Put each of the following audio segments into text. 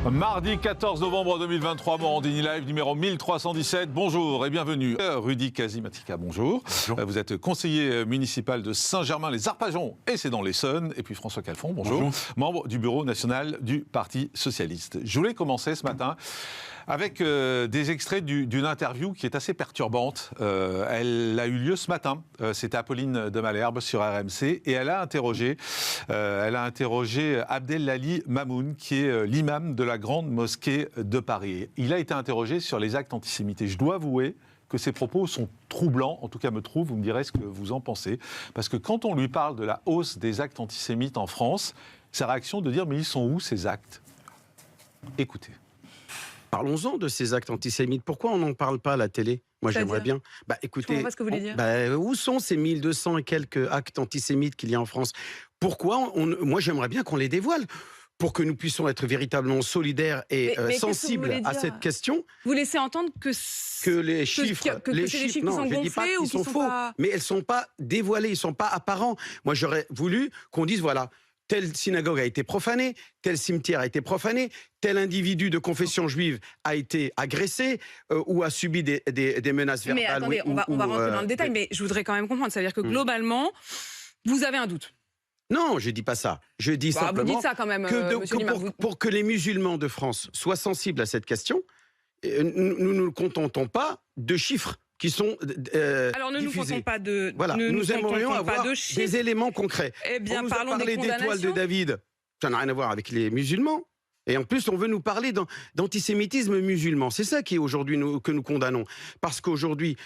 Mardi 14 novembre 2023, Morandini Live numéro 1317. Bonjour et bienvenue. Rudy Kazimatika, bonjour. Bonjour. Vous êtes conseiller municipal de Saint-Germain-les-Arpajons et c'est dans l'Essonne. Et puis François Calfon, bonjour. Membre du bureau national du Parti socialiste. Je voulais commencer ce matin avec des extraits d'une interview qui est assez perturbante. Elle a eu lieu ce matin. C'était Apolline de Malherbe sur RMC et elle a interrogé Abdelali Mamoun, qui est l'imam de la grande mosquée de Paris. Il a été interrogé sur les actes antisémites. Et je dois avouer que ces propos sont troublants, en tout cas me trouvent, vous me direz ce que vous en pensez. Parce que quand on lui parle de la hausse des actes antisémites en France, sa réaction de dire « mais ils sont où ces actes ?» Écoutez. Parlons-en de ces actes antisémites. Pourquoi on n'en parle pas à la télé ? Moi, j'aimerais bien. Écoutez, je comprends pas ce que vous voulez dire. Où sont ces 1200 et quelques actes antisémites qu'il y a en France ? Pourquoi moi, j'aimerais bien qu'on les dévoile pour que nous puissions être véritablement solidaires et sensibles à cette question. Vous laissez entendre que les chiffres, c'est des chiffres qui sont gonflés ou qui sont faux, pas... mais elles ne sont pas dévoilées, ils ne sont pas apparents. Moi, j'aurais voulu qu'on dise, voilà, telle synagogue a été profanée, tel cimetière a été profané, tel individu de confession juive a été agressé ou a subi des menaces verbales. Mais attendez, on va rentrer dans le détail, mais je voudrais quand même comprendre. Ça veut dire que globalement, vous avez un doute. Non, je ne dis pas ça. Je dis simplement vous dites ça quand même, pour que les musulmans de France soient sensibles à cette question, nous ne nous contentons pas de chiffres qui sont alors ne nous contentons pas de voilà, nous aimerions avoir des éléments concrets. Eh bien, on nous parlons a parlé des d'étoiles de condamnations. David. Ça n'a rien à voir avec les musulmans. Et en plus, on veut nous parler d'antisémitisme musulman. C'est ça qui est aujourd'hui que nous condamnons. Parce qu'aujourd'hui,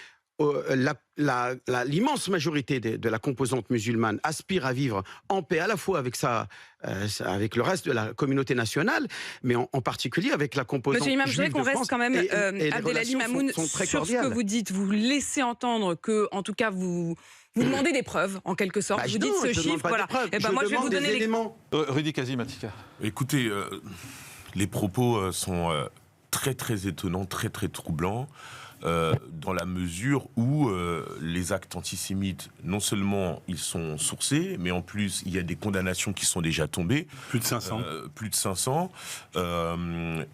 l'immense majorité de la composante musulmane aspire à vivre en paix à la fois avec le reste de la communauté nationale, mais en particulier avec la composante Monsieur l'imam, je voudrais juive qu'on de reste France. quand même, Et Abdelali Mamoun, sont très sur ce que vous dites. Vous laissez entendre que, en tout cas, vous demandez des preuves, en quelque sorte. Vous dites ce chiffre, voilà. Et moi, je vais vous donner les éléments. Rudy Kazimatika. Écoutez, les propos sont très très étonnants, très très troublants. Dans la mesure où les actes antisémites, non seulement ils sont sourcés, mais en plus il y a des condamnations qui sont déjà tombées. Plus de 500. Plus de 500.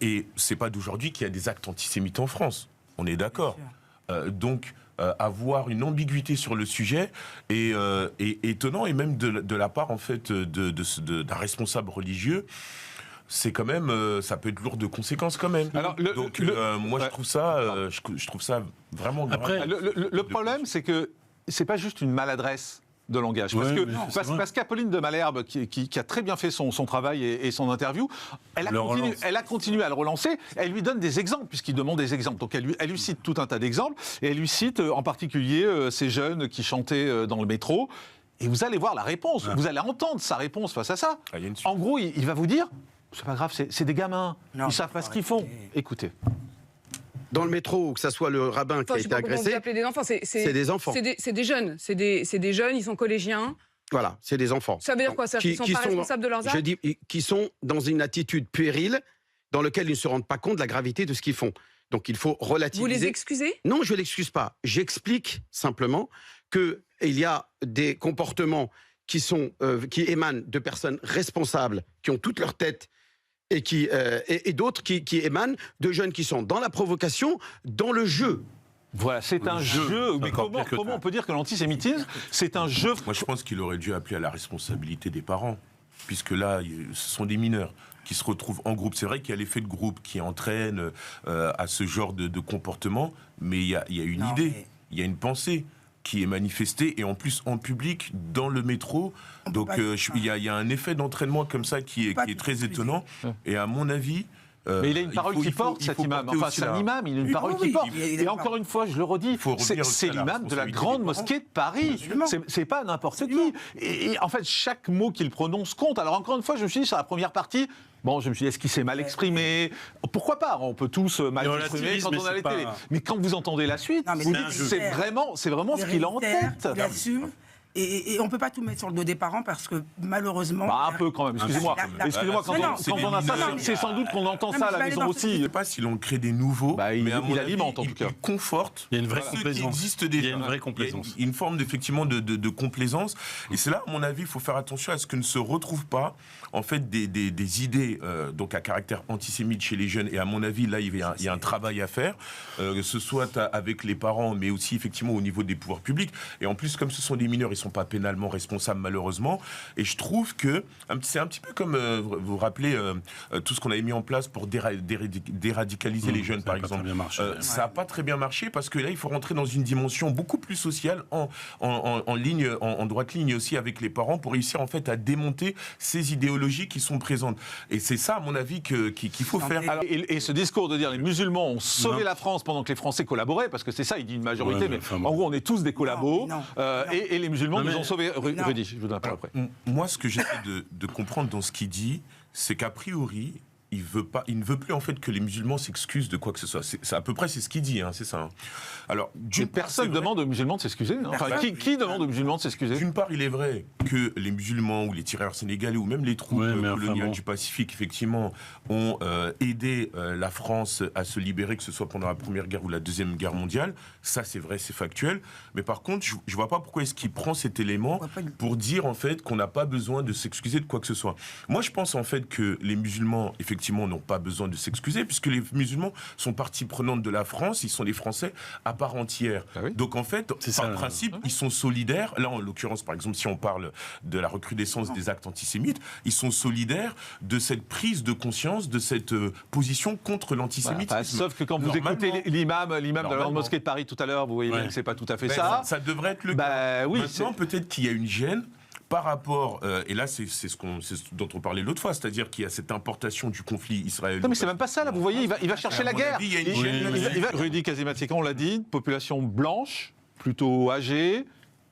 Et c'est pas d'aujourd'hui qu'il y a des actes antisémites en France. On est d'accord. Donc avoir une ambiguïté sur le sujet est étonnant, et même de la part en fait d'un responsable religieux. C'est quand même, ça peut être lourd de conséquences quand même. Alors, moi, je trouve ça vraiment grave. Après, le problème, c'est que c'est pas juste une maladresse de langage. Parce qu'Apolline de Malherbe, qui a très bien fait son travail et son interview, elle a continué à le relancer. Elle lui donne des exemples, puisqu'il demande des exemples. Donc elle lui cite tout un tas d'exemples, et elle lui cite en particulier ces jeunes qui chantaient dans le métro. Et vous allez voir la réponse, vous allez entendre sa réponse face à ça. En gros, il va vous dire... C'est pas grave, c'est des gamins. Non, ils savent pas ce qu'ils font. Écoutez. Dans le métro, que ça soit le rabbin qui a été agressé, vous appelez des enfants. C'est des enfants. C'est des jeunes. C'est des jeunes, ils sont collégiens. Voilà, c'est des enfants. Ça veut dire quoi, ça ? Qu'ils ne sont pas responsables de leurs actes ? Je dis qui sont dans une attitude puérile dans laquelle ils ne se rendent pas compte de la gravité de ce qu'ils font. Donc il faut relativiser. Vous les excusez ? Non, je ne l'excuse pas. J'explique simplement qu'il y a des comportements qui émanent de personnes responsables, qui ont toute leur tête, et d'autres qui émanent de jeunes qui sont dans la provocation, dans le jeu. Voilà, c'est un jeu. Mais comment on peut dire que l'antisémitisme, c'est un jeu ? Moi, je pense qu'il aurait dû appeler à la responsabilité des parents, puisque là, ce sont des mineurs qui se retrouvent en groupe. C'est vrai qu'il y a l'effet de groupe qui entraîne à ce genre de comportement, mais il y a une idée, il y a une pensée qui est manifesté, et en plus en public, dans le métro. Donc il y a un effet d'entraînement comme ça qui est très étonnant. Et à mon avis... mais il a une parole qui porte, cet imam. Enfin, c'est un imam, il a une parole qui porte. Et encore une fois, je le redis, c'est l'imam de la grande mosquée de Paris. C'est pas n'importe qui. Et en fait, chaque mot qu'il prononce compte. Alors encore une fois, je me suis dit, sur la première partie, je me suis dit, est-ce qu'il s'est mal exprimé ? Pourquoi pas ? On peut tous mal s'exprimer quand on a les télés. Mais quand vous entendez la suite, vous dites, c'est vraiment ce qu'il a en tête. Et on ne peut pas tout mettre sur le dos des parents parce que malheureusement... Un peu quand même, excusez-moi. Excusez-moi, quand on a ça, c'est sans doute qu'on entend ça à la maison aussi. Je ne sais pas si l'on crée des nouveaux, mais à mon avis, alimente en tout cas. Il conforte. Il y a une vraie complaisance. Existe déjà. Il y a une vraie complaisance. Une forme effectivement de complaisance. Et c'est là, à mon avis, il faut faire attention à ce que ne se retrouvent pas en fait des idées donc à caractère antisémite chez les jeunes. Et à mon avis, là, il y a un travail à faire, que ce soit avec les parents, mais aussi effectivement au niveau des pouvoirs publics. Et en plus, comme ce sont des mineurs, ils ne sont pas pénalement responsables malheureusement. Et je trouve que c'est un petit peu comme, vous vous rappelez, tout ce qu'on avait mis en place pour déradicaliser les jeunes, par exemple. Ça n'a pas très bien marché parce que là, il faut rentrer dans une dimension beaucoup plus sociale, en ligne, en droite ligne aussi avec les parents, pour réussir en fait à démonter ces idéologies qui sont présentes. Et c'est ça, à mon avis, qu'il faut faire. Alors, et ce discours de dire les musulmans ont sauvé la France pendant que les Français collaboraient, parce que c'est ça, il dit une majorité, mais en gros, on est tous des collabos, et les musulmans nous ont sauvés. Rudy, je vous donne la parole après. Moi, ce que j'essaie de comprendre dans ce qu'il dit, c'est qu'a priori, il ne veut plus en fait que les musulmans s'excusent de quoi que ce soit. C'est à peu près c'est ce qu'il dit, c'est ça. Alors, personne ne demande aux musulmans de s'excuser. Enfin, qui demande aux musulmans de s'excuser ? D'une part, il est vrai que les musulmans ou les tirailleurs sénégalais ou même les troupes coloniales du Pacifique, effectivement, ont aidé la France à se libérer, que ce soit pendant la Première Guerre ou la Deuxième Guerre mondiale. Ça, c'est vrai, c'est factuel. Mais par contre, je ne vois pas pourquoi est-ce qu'il prend cet élément pour dire en fait qu'on n'a pas besoin de s'excuser de quoi que ce soit. Moi, je pense en fait que les musulmans, effectivement, n'ont pas besoin de s'excuser, puisque les musulmans sont partie prenante de la France, ils sont des Français à part entière. Donc en fait, par principe, ils sont solidaires. Là, en l'occurrence, par exemple, si on parle de la recrudescence des actes antisémites, ils sont solidaires de cette prise de conscience, de cette position contre l'antisémitisme. Sauf que quand vous écoutez l'imam de la grande mosquée de Paris tout à l'heure, vous voyez bien que c'est pas tout à fait ça. Ça devrait être le cas. Maintenant, peut-être qu'il y a une gêne par rapport, et là c'est ce dont on parlait l'autre fois, c'est-à-dire qu'il y a cette importation du conflit israélien. Non mais c'est même pas ça là, vous voyez, il va chercher la guerre. Rudy Kazimatian, on l'a dit, population blanche, plutôt âgée,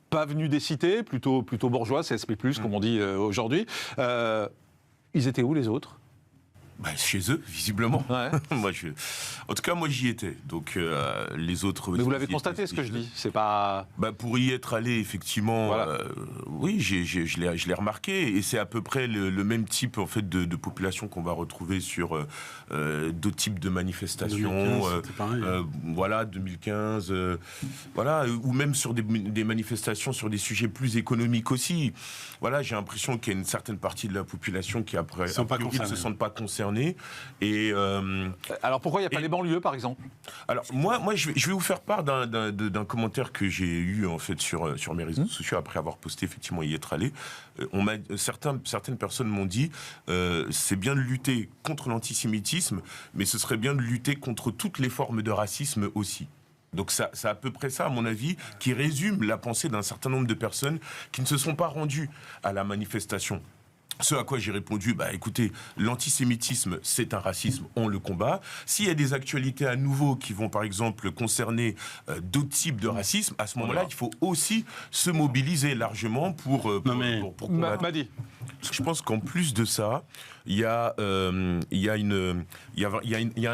pas venue des cités, plutôt bourgeois, CSP+, comme on dit aujourd'hui. Ils étaient où les autres ? Chez eux, visiblement. En tout cas, moi, j'y étais. Donc, les autres... Mais vous l'avez constaté, ce que je dis. C'est pas... pour y être allé, effectivement, oui, je l'ai remarqué. Et c'est à peu près le même type, en fait, de population qu'on va retrouver sur d'autres types de manifestations. 2015, ou même sur des manifestations sur des sujets plus économiques aussi. Voilà, j'ai l'impression qu'il y a une certaine partie de la population qui, après, ne se sentent pas concernés. Et alors pourquoi il n'y a pas les banlieues, par exemple ? Alors moi je vais vous faire part d'un commentaire que j'ai eu en fait sur mes réseaux sociaux après avoir posté effectivement y être allé. Certaines personnes m'ont dit c'est bien de lutter contre l'antisémitisme, mais ce serait bien de lutter contre toutes les formes de racisme aussi. Donc c'est à peu près ça, à mon avis, qui résume la pensée d'un certain nombre de personnes qui ne se sont pas rendues à la manifestation. Ce à quoi j'ai répondu, écoutez, l'antisémitisme, c'est un racisme, on le combat. S'il y a des actualités à nouveau qui vont, par exemple, concerner d'autres types de racisme, à ce moment-là, il faut aussi se mobiliser largement pour combattre. Je pense qu'en plus de ça, il y a un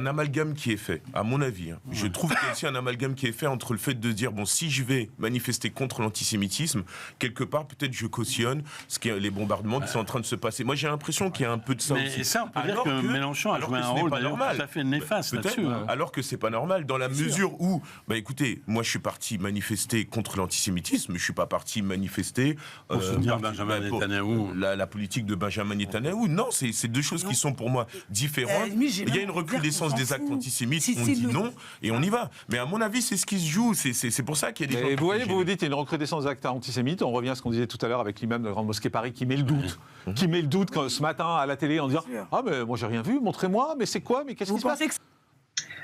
amalgame qui est fait, à mon avis. Je trouve qu'il y a aussi un amalgame qui est fait entre le fait de dire, si je vais manifester contre l'antisémitisme, quelque part, peut-être je cautionne les bombardements qui sont en train de se passer. Moi, j'ai l'impression qu'il y a un peu de ça aussi. Et ça, on peut dire que Mélenchon a joué un rôle tout à fait néfaste là-dessus. Alors que c'est pas normal, dans la mesure où, écoutez, moi, je suis parti manifester contre l'antisémitisme, je suis pas parti manifester pour soutenir Benjamin Netanyahou. La politique de Benjamin Netanyahou. Non, c'est deux choses qui sont pour moi différentes. Il y a une recrudescence des actes antisémites, on dit non, et on y va. Mais à mon avis, c'est ce qui se joue, c'est pour ça qu'il y a des... Et vous voyez, vous dites, il y a une recrudescence des actes antisémites, on revient à ce qu'on disait tout à l'heure avec l'imam de la Grande Mosquée Paris, qui met le doute. Qui met le doute ce matin à la télé en disant « Ah, mais moi j'ai rien vu, montrez-moi, mais c'est quoi, mais qu'est-ce qui se passe ?»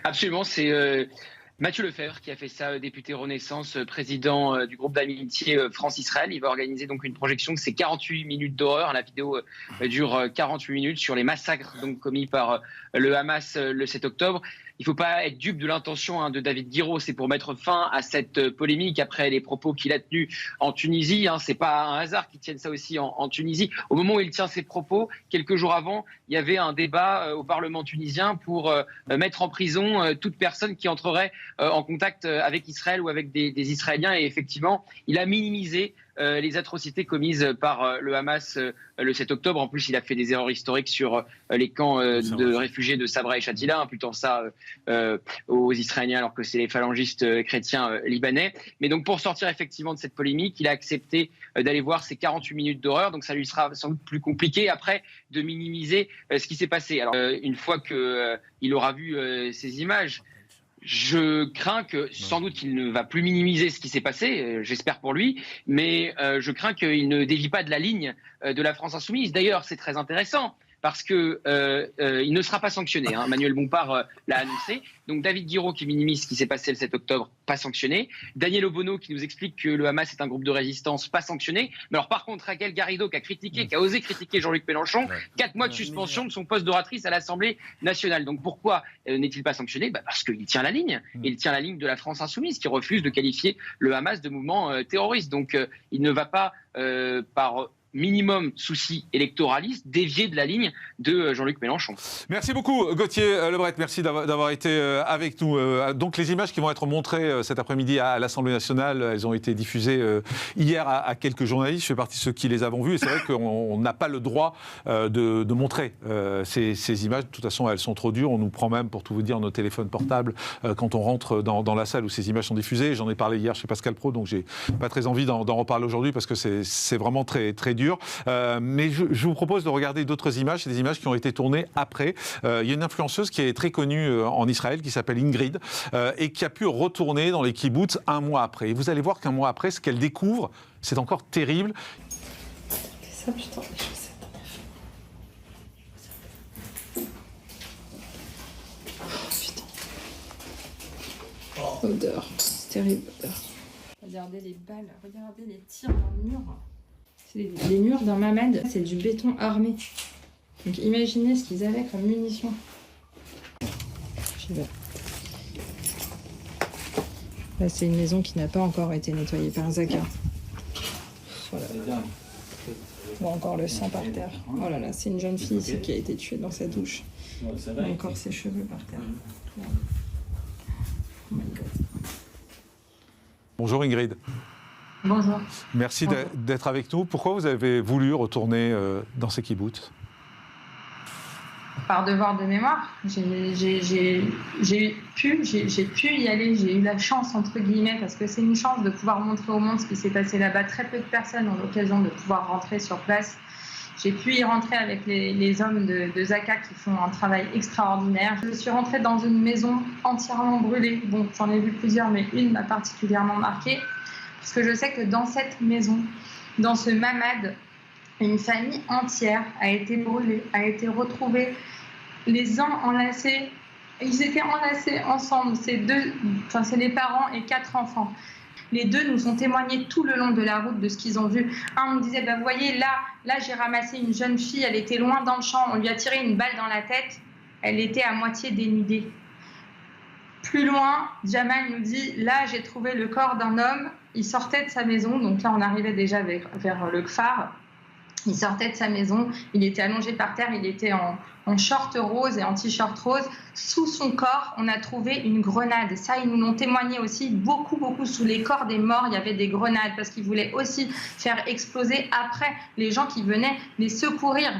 Absolument, c'est... Mathieu Lefebvre qui a fait ça, député Renaissance, président du groupe d'amitié France-Israël. Il va organiser donc une projection, c'est 48 minutes d'horreur. La vidéo dure 48 minutes sur les massacres donc commis par le Hamas le 7 octobre. Il ne faut pas être dupe de l'intention de David Guiraud, c'est pour mettre fin à cette polémique après les propos qu'il a tenus en Tunisie. Ce n'est pas un hasard qu'il tienne ça aussi en Tunisie. Au moment où il tient ses propos, quelques jours avant, il y avait un débat au Parlement tunisien pour mettre en prison toute personne qui entrerait en contact avec Israël ou avec des Israéliens. Et effectivement, il a minimisé les atrocités commises par le Hamas le 7 octobre. En plus, il a fait des erreurs historiques sur les camps de réfugiés de Sabra et Shatila, imputant ça aux Israéliens alors que c'est les phalangistes chrétiens libanais. Mais donc pour sortir effectivement de cette polémique, il a accepté d'aller voir ces 48 minutes d'horreur. Donc ça lui sera sans doute plus compliqué après de minimiser ce qui s'est passé. Alors une fois qu'il aura vu ces images, je crains que, sans doute qu'il ne va plus minimiser ce qui s'est passé, j'espère pour lui, mais je crains qu'il ne dévie pas de la ligne de la France insoumise. D'ailleurs, c'est très intéressant parce que il ne sera pas sanctionné. Manuel Bompard l'a annoncé. Donc David Guiraud qui minimise ce qui s'est passé le 7 octobre, pas sanctionné. Daniel Obono qui nous explique que le Hamas est un groupe de résistance, pas sanctionné. Mais alors par contre, Raquel Garrido qui a osé critiquer Jean-Luc Mélenchon, 4 mois de suspension de son poste d'oratrice à l'Assemblée nationale. Donc pourquoi n'est-il pas sanctionné ? Parce qu'il tient la ligne. Il tient la ligne de la France insoumise qui refuse de qualifier le Hamas de mouvement terroriste. Donc il ne va pas par minimum souci électoraliste, dévié de la ligne de Jean-Luc Mélenchon. Merci beaucoup Gauthier Lebret, merci d'avoir été avec nous. Donc les images qui vont être montrées cet après-midi à l'Assemblée nationale, elles ont été diffusées hier à quelques journalistes, je fais partie de ceux qui les avons vues, et c'est vrai qu'on n'a pas le droit de montrer ces images. De toute façon, elles sont trop dures, on nous prend même, pour tout vous dire, nos téléphones portables quand on rentre dans la salle où ces images sont diffusées. J'en ai parlé hier chez Pascal Praud, donc j'ai pas très envie d'en reparler aujourd'hui parce que c'est vraiment très, très dur. Mais je vous propose de regarder d'autres images, c'est des images qui ont été tournées après. Il y a une influenceuse qui est très connue en Israël, qui s'appelle Ingrid, et qui a pu retourner dans les kibboutz un mois après. Et vous allez voir qu'un mois après, ce qu'elle découvre, c'est encore terrible. Ça, putain, les chaussettes. Oh, putain. Odeur, c'est terrible, odeur. Regardez les balles, regardez les tirs dans le mur. C'est les murs d'un Mamad, c'est du béton armé. Donc imaginez ce qu'ils avaient comme munitions. Là, c'est une maison qui n'a pas encore été nettoyée par Zaka. Voilà. Bon, encore le sang par terre. Oh là là, c'est une jeune fille ici qui a été tuée dans sa douche. Encore ses cheveux par terre. Oh my God. Bonjour Ingrid. Bonjour. Merci d'être avec nous. Pourquoi vous avez voulu retourner dans ces kibboutz ? Par devoir de mémoire, j'ai pu y aller, j'ai eu la chance, entre guillemets, parce que c'est une chance de pouvoir montrer au monde ce qui s'est passé là-bas. Très peu de personnes ont l'occasion de pouvoir rentrer sur place. J'ai pu y rentrer avec les hommes de Zaka qui font un travail extraordinaire. Je suis rentrée dans une maison entièrement brûlée. Bon, j'en ai vu plusieurs, mais une m'a particulièrement marquée. Parce que je sais que dans cette maison, dans ce Mamad, une famille entière a été brûlée, a été retrouvée. Les uns enlacés, ils étaient enlacés ensemble, c'est les parents et 4 enfants. Les deux nous ont témoigné tout le long de la route de ce qu'ils ont vu. Un nous disait, vous voyez, là j'ai ramassé une jeune fille, elle était loin dans le champ, on lui a tiré une balle dans la tête, elle était à moitié dénudée. Plus loin, Jamal nous dit, là j'ai trouvé le corps d'un homme, il sortait de sa maison, donc là on arrivait déjà vers le Kfar, il sortait de sa maison, il était allongé par terre, il était en short rose et en t-shirt rose. Sous son corps, on a trouvé une grenade. Ça, ils nous l'ont témoigné aussi beaucoup sous les corps des morts, il y avait des grenades parce qu'ils voulaient aussi faire exploser après les gens qui venaient les secourir.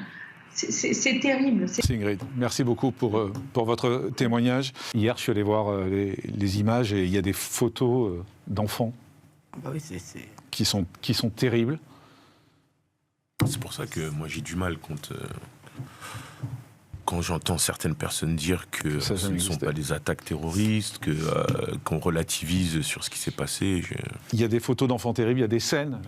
C'est terrible. C'est Ingrid. Merci beaucoup pour votre témoignage. Hier, je suis allé voir les images et il y a des photos d'enfants qui sont terribles. C'est pour ça que moi j'ai du mal quand j'entends certaines personnes dire que ce ne sont pas des attaques terroristes, qu'on relativise sur ce qui s'est passé. Il y a des photos d'enfants terribles, il y a des scènes